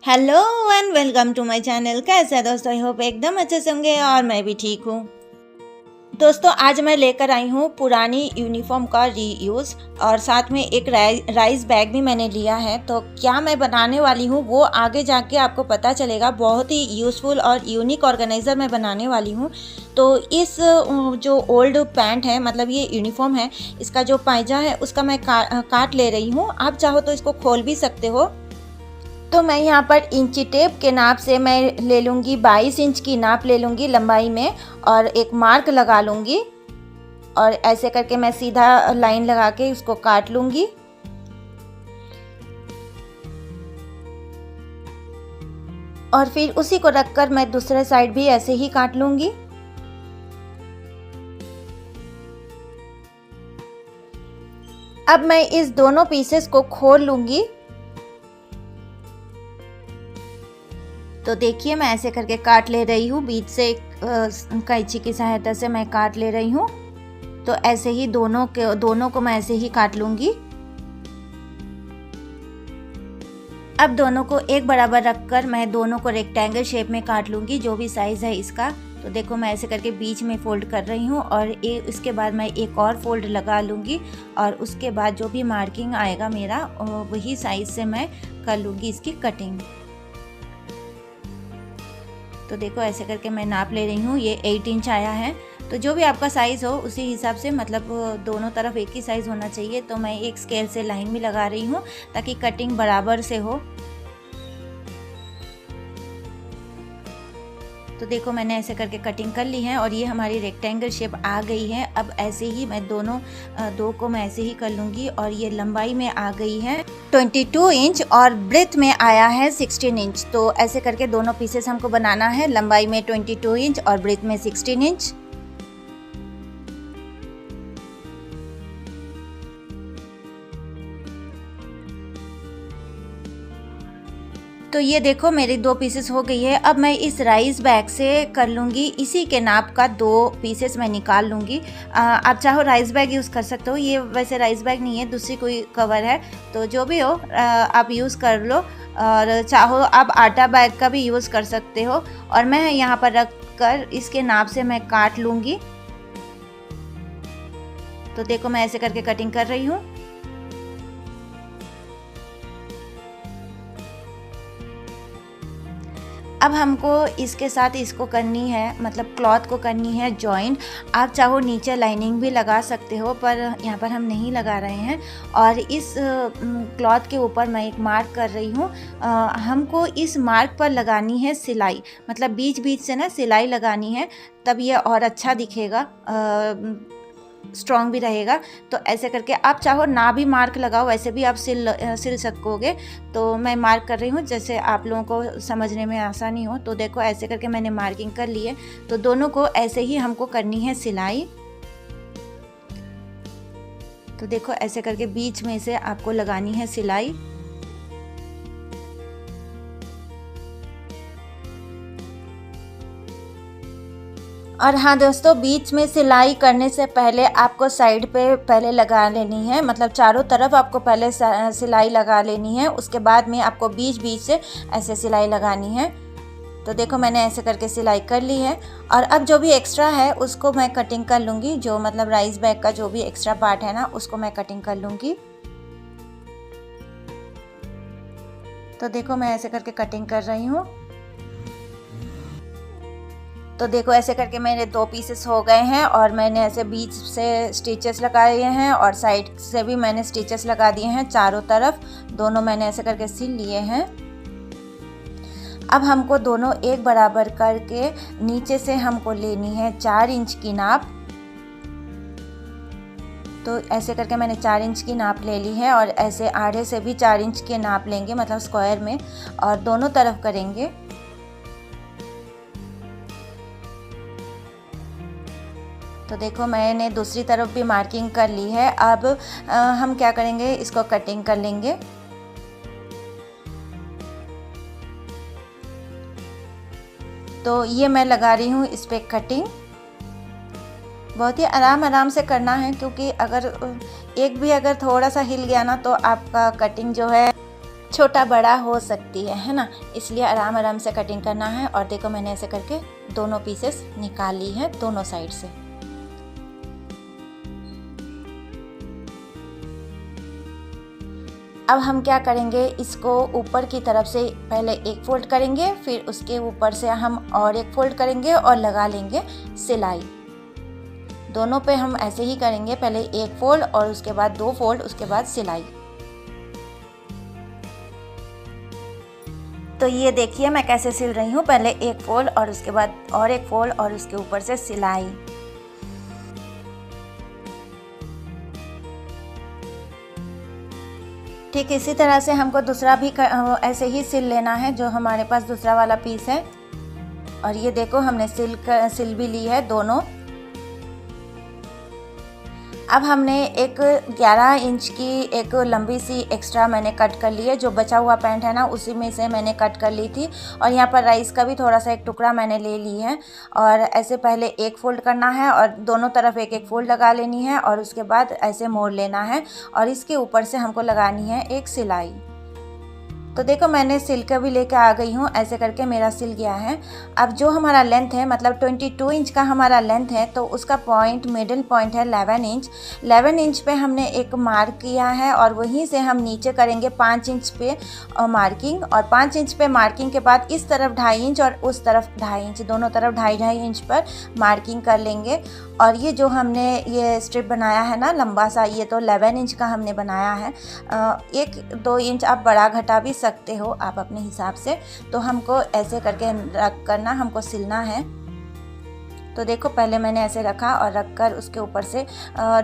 Hello and welcome to my channel. कैसे है दोस्तों? आई होप एकदम अच्छे से होंगे और मैं भी ठीक हूँ। दोस्तों आज मैं लेकर आई हूँ पुरानी यूनिफॉर्म का रीयूज़ और साथ में एक राइस बैग भी मैंने लिया है। तो क्या मैं बनाने वाली हूँ वो आगे जाके आपको पता चलेगा। बहुत ही यूज़फुल और यूनिक ऑर्गेनाइज़र मैं बनाने वाली हूँ। तो इस जो ओल्ड पैंट है, मतलब ये यूनिफॉर्म है, इसका जो पायजा है उसका मैं काट ले रही हूँ। आप चाहो तो इसको खोल भी सकते हो। तो मैं यहाँ पर इंची टेप के नाप से मैं ले लूँगी 22 इंच की नाप ले लूँगी लंबाई में और एक मार्क लगा लूँगी और ऐसे करके मैं सीधा लाइन लगा के उसको काट लूँगी। और फिर उसी को रखकर मैं दूसरे साइड भी ऐसे ही काट लूँगी। अब मैं इस दोनों पीसेस को खोल लूँगी। तो देखिए मैं ऐसे करके काट ले रही हूँ, बीच से कैंची की सहायता से मैं काट ले रही हूँ। तो ऐसे ही दोनों को मैं ऐसे ही काट लूँगी। अब दोनों को एक बराबर रखकर मैं दोनों को रेक्टेंगल शेप में काट लूँगी, जो भी साइज़ है इसका। तो देखो मैं ऐसे करके बीच में फोल्ड कर रही हूँ और इसके बाद मैं एक और फोल्ड लगा लूँगी और उसके बाद जो भी मार्किंग आएगा मेरा वही साइज़ से मैं कर लूँगी इसकी कटिंग। तो देखो ऐसे करके मैं नाप ले रही हूँ, ये 8 इंच आया है। तो जो भी आपका साइज़ हो उसी हिसाब से, मतलब दोनों तरफ एक ही साइज़ होना चाहिए। तो मैं एक स्केल से लाइन भी लगा रही हूँ ताकि कटिंग बराबर से हो। तो देखो मैंने ऐसे करके कटिंग कर ली है और ये हमारी रेक्टेंगल शेप आ गई है। अब ऐसे ही मैं दो को मैं ऐसे ही कर लूँगी और ये लंबाई में आ गई है 22 इंच और ब्रेथ में आया है 16 इंच। तो ऐसे करके दोनों पीसेस हमको बनाना है, लंबाई में 22 इंच और ब्रेथ में 16 इंच। तो ये देखो मेरी दो पीसेस हो गई है। अब मैं इस राइस बैग से कर लूँगी, इसी के नाप का दो पीसेस मैं निकाल लूँगी। आप चाहो राइस बैग यूज़ कर सकते हो, ये वैसे राइस बैग नहीं है, दूसरी कोई कवर है। तो जो भी हो आप यूज़ कर लो और चाहो आप आटा बैग का भी यूज़ कर सकते हो। और मैं यहाँ पर रख कर इसके नाप से मैं काट लूँगी। तो देखो मैं ऐसे करके कटिंग कर रही हूँ। अब हमको इसके साथ इसको करनी है, मतलब क्लॉथ को करनी है जॉइंट। आप चाहो नीचे लाइनिंग भी लगा सकते हो, पर यहाँ पर हम नहीं लगा रहे हैं। और इस क्लॉथ के ऊपर मैं एक मार्क कर रही हूँ। हमको इस मार्क पर लगानी है सिलाई, मतलब बीच बीच से ना सिलाई लगानी है, तब ये और अच्छा दिखेगा, स्ट्रॉन्ग भी रहेगा। तो ऐसे करके आप चाहो ना भी मार्क लगाओ, वैसे भी आप सिल सकोगे। तो मैं मार्क कर रही हूँ जैसे आप लोगों को समझने में आसानी हो। तो देखो ऐसे करके मैंने मार्किंग कर ली है। तो दोनों को ऐसे ही हमको करनी है सिलाई। तो देखो ऐसे करके बीच में से आपको लगानी है सिलाई। और हाँ दोस्तों, बीच में सिलाई करने से पहले आपको साइड पे पहले लगा लेनी है, मतलब चारों तरफ आपको पहले सिलाई लगा लेनी है। उसके बाद में आपको बीच बीच से ऐसे सिलाई लगानी है। तो देखो मैंने ऐसे करके सिलाई कर ली है। और अब जो भी एक्स्ट्रा है उसको मैं कटिंग कर लूँगी, जो मतलब राइस बैग का जो भी एक्स्ट्रा पार्ट है ना उसको मैं कटिंग कर लूँगी। तो देखो मैं ऐसे करके कटिंग कर रही हूँ। तो देखो ऐसे करके मेरे दो पीसेस हो गए हैं और मैंने ऐसे बीच से स्टिचेस लगाए हैं और साइड से भी मैंने स्टिचेस लगा दिए हैं। चारों तरफ दोनों मैंने ऐसे करके सिल लिए हैं। अब हमको दोनों एक बराबर करके नीचे से हमको लेनी है 4 इंच की नाप। तो ऐसे करके मैंने 4 इंच की नाप ले ली है और ऐसे आड़े से भी 4 इंच के नाप लेंगे, मतलब स्क्वायर में, और दोनों तरफ करेंगे। तो देखो मैंने दूसरी तरफ भी मार्किंग कर ली है। अब हम क्या करेंगे, इसको कटिंग कर लेंगे। तो ये मैं लगा रही हूँ इस पर कटिंग। बहुत ही आराम आराम से करना है, क्योंकि अगर एक भी अगर थोड़ा सा हिल गया ना तो आपका कटिंग जो है छोटा बड़ा हो सकती है ना, इसलिए आराम आराम से कटिंग करना है। और देखो मैंने ऐसे करके दोनों पीसेस निकाल ली है दोनों साइड से। अब हम क्या करेंगे, इसको ऊपर की तरफ से पहले एक फोल्ड करेंगे, फिर उसके ऊपर से हम और एक फोल्ड करेंगे और लगा लेंगे सिलाई। दोनों पे हम ऐसे ही करेंगे, पहले एक फोल्ड और उसके बाद 2 फोल्ड, उसके बाद सिलाई। तो ये देखिए मैं कैसे सिल रही हूँ, पहले एक फोल्ड और उसके बाद और एक फोल्ड और उसके ऊपर से सिलाई। ठीक इसी तरह से हमको दूसरा भी ऐसे ही सिल लेना है, जो हमारे पास दूसरा वाला पीस है। और ये देखो हमने सिल भी ली है दोनों। अब हमने एक 11 इंच की एक लंबी सी एक्स्ट्रा मैंने कट कर ली है, जो बचा हुआ पैंट है ना उसी में से मैंने कट कर ली थी। और यहाँ पर राइस का भी थोड़ा सा एक टुकड़ा मैंने ले ली है। और ऐसे पहले एक फोल्ड करना है और दोनों तरफ एक एक फोल्ड लगा लेनी है और उसके बाद ऐसे मोड़ लेना है और इसके ऊपर से हमको लगानी है एक सिलाई। तो देखो मैंने सिल कर भी लेके आ गई हूँ, ऐसे करके मेरा सिल गया है। अब जो हमारा लेंथ है, मतलब 22 इंच का हमारा लेंथ है, तो उसका पॉइंट मिडिल पॉइंट है 11 इंच। 11 इंच पे हमने एक मार्क किया है और वहीं से हम नीचे करेंगे 5 इंच पे मार्किंग। और 5 इंच पे मार्किंग के बाद इस तरफ 2.5 इंच और उस तरफ 2.5 इंच, दोनों तरफ 2.5 इंच पर मार्किंग कर लेंगे। और ये जो हमने ये स्ट्रिप बनाया है ना लंबा सा, ये तो 11 इंच का हमने बनाया है। 1-2 इंच आप बड़ा घटा भी सकते हो आप अपने हिसाब से। तो हमको ऐसे करके रख करना, हमको सिलना है। तो देखो पहले मैंने ऐसे रखा और रख कर उसके ऊपर से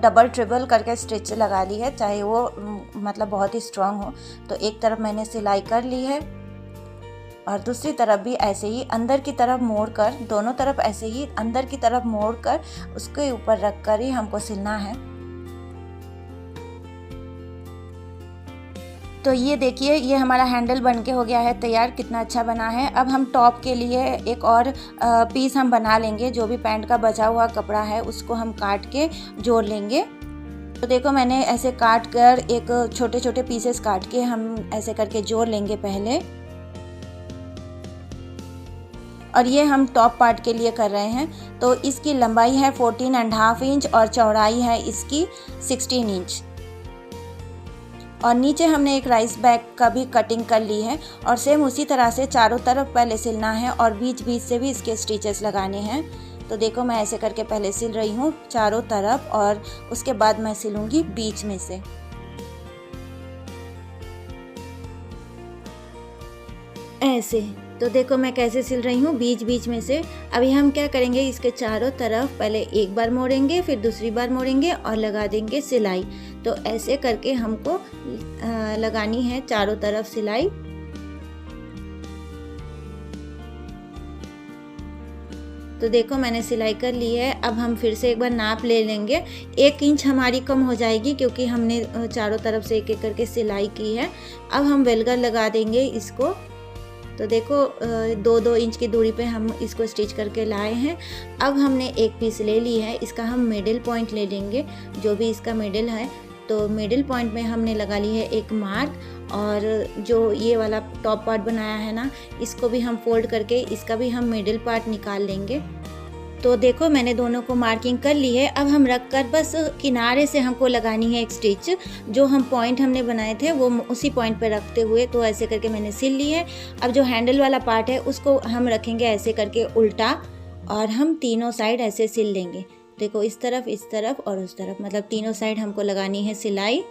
डबल ट्रिपल करके स्टिच लगा ली है, चाहे वो मतलब बहुत ही स्ट्रॉन्ग हो। तो एक तरफ मैंने सिलाई कर ली है और दूसरी तरफ भी ऐसे ही अंदर की तरफ मोड़ कर, दोनों तरफ ऐसे ही अंदर की तरफ मोड़ कर उसके ऊपर रख कर ही हमको सिलना है। तो ये देखिए ये हमारा हैंडल बन के हो गया है तैयार, कितना अच्छा बना है। अब हम टॉप के लिए एक और पीस हम बना लेंगे, जो भी पैंट का बचा हुआ कपड़ा है उसको हम काट के जोड़ लेंगे। तो देखो मैंने ऐसे काट कर एक छोटे छोटे पीसेस काट के हम ऐसे करके जोड़ लेंगे पहले। और ये हम टॉप पार्ट के लिए कर रहे हैं। तो इसकी लंबाई है 14.5 इंच और चौड़ाई है इसकी 16 इंच। और नीचे हमने एक राइस बैग का भी कटिंग कर ली है और सेम उसी तरह से चारों तरफ पहले सिलना है और बीच बीच से भी इसके स्टिचेस लगाने हैं। तो देखो मैं ऐसे करके पहले सिल रही हूँ चारों तरफ और उसके बाद मैं सिलूंगी बीच में से। ऐसे तो देखो मैं कैसे सिल रही हूँ बीच बीच में से। अभी हम क्या करेंगे, इसके चारों तरफ पहले एक बार मोड़ेंगे, फिर दूसरी बार मोड़ेंगे और लगा देंगे सिलाई। तो ऐसे करके हमको लगानी है चारों तरफ सिलाई। तो देखो मैंने सिलाई कर ली है। अब हम फिर से एक बार नाप ले लेंगे। 1 इंच हमारी कम हो जाएगी क्योंकि हमने चारों तरफ से एक एक करके सिलाई की है। अब हम वेलगर लगा देंगे इसको। तो देखो 2-2 इंच की दूरी पे हम इसको स्टिच करके लाए हैं। अब हमने एक पीस ले ली है, इसका हम मिडिल पॉइंट ले लेंगे, जो भी इसका मिडिल है। तो मिडिल पॉइंट में हमने लगा ली है एक मार्क। और जो ये वाला टॉप पार्ट बनाया है ना, इसको भी हम फोल्ड करके इसका भी हम मिडिल पार्ट निकाल लेंगे। तो देखो मैंने दोनों को मार्किंग कर ली है। अब हम रख कर बस किनारे से हमको लगानी है एक स्टिच, जो हम पॉइंट हमने बनाए थे वो उसी पॉइंट पे रखते हुए। तो ऐसे करके मैंने सिल ली है। अब जो हैंडल वाला पार्ट है उसको हम रखेंगे ऐसे करके उल्टा और हम तीनों साइड ऐसे सिल लेंगे। देखो इस तरफ और उस तरफ, मतलब तीनों साइड हमको लगानी है सिलाई।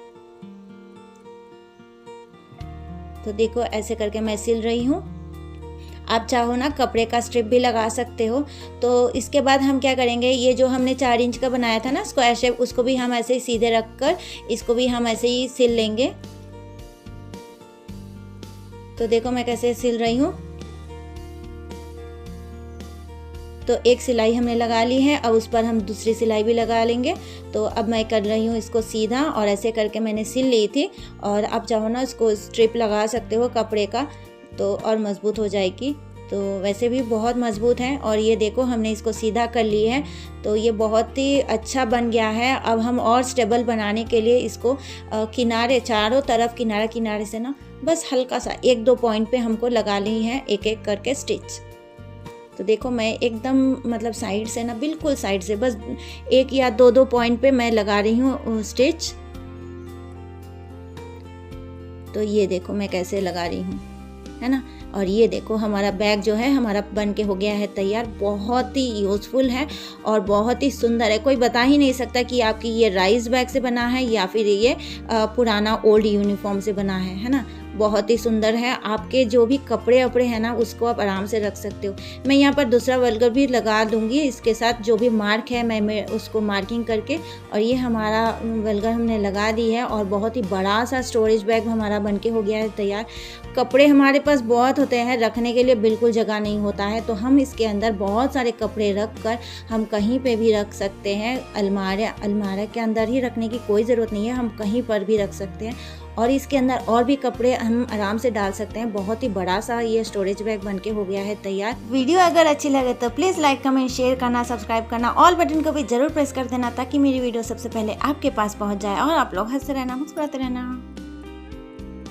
तो देखो ऐसे करके मैं सिल रही हूँ। आप चाहो ना कपड़े का स्ट्रिप भी लगा सकते हो। तो इसके बाद हम क्या करेंगे, ये जो हमने 4 इंच का बनाया था ना स्क्वायर शेप, उसको भी हम ऐसे ही सीधे रख कर इसको भी हम ऐसे ही सिल लेंगे। तो देखो मैं कैसे सिल रही हूँ। तो एक सिलाई हमने लगा ली है, अब उस पर हम दूसरी सिलाई भी लगा लेंगे। तो अब मैं कर रही हूँ इसको सीधा और ऐसे करके मैंने सिल ली थी। और आप चाहो ना इसको स्ट्रिप लगा सकते हो कपड़े का, तो और मज़बूत हो जाएगी। तो वैसे भी बहुत मज़बूत है। और ये देखो हमने इसको सीधा कर ली है, तो ये बहुत ही अच्छा बन गया है। अब हम और स्टेबल बनाने के लिए इसको किनारे, चारों तरफ किनारे किनारे से ना बस हल्का सा 1-2 पॉइंट पे हमको लगा ली है एक एक करके स्टिच। तो देखो मैं एकदम मतलब साइड से ना, बिल्कुल साइड से बस 1 या 2-2 पॉइंट पे मैं लगा रही हूँ स्टिच। तो ये देखो मैं कैसे लगा रही हूँ, है ना। और ये देखो हमारा बैग जो है हमारा बन के हो गया है तैयार। बहुत ही यूज़फुल है और बहुत ही सुंदर है। कोई बता ही नहीं सकता कि आपकी ये राइस बैग से बना है या फिर ये पुराना ओल्ड यूनिफॉर्म से बना है ना। बहुत ही सुंदर है। आपके जो भी कपड़े वपड़े हैं ना उसको आप आराम से रख सकते हो। मैं यहाँ पर दूसरा वल्गर भी लगा दूंगी इसके साथ, जो भी मार्क है मैं उसको मार्किंग करके। और ये हमारा वल्गर हमने लगा दी है और बहुत ही बड़ा सा स्टोरेज बैग हमारा बनके हो गया है तैयार। कपड़े हमारे पास बहुत होते हैं, रखने के लिए बिल्कुल जगह नहीं होता है, तो हम इसके अंदर बहुत सारे कपड़े रख कर हम कहीं पे भी रख सकते हैं। अलमारी के अंदर ही रखने की कोई ज़रूरत नहीं है, हम कहीं पर भी रख सकते हैं। और इसके अंदर और भी कपड़े हम आराम से डाल सकते हैं। बहुत ही बड़ा सा ये स्टोरेज बैग बनके हो गया है तैयार। वीडियो अगर अच्छी लगे तो प्लीज़ लाइक, कमेंट, शेयर करना, सब्सक्राइब करना, ऑल बटन को भी जरूर प्रेस कर देना ताकि मेरी वीडियो सबसे पहले आपके पास पहुंच जाए। और आप लोग हंसते रहना, मुस्कुराते रहना।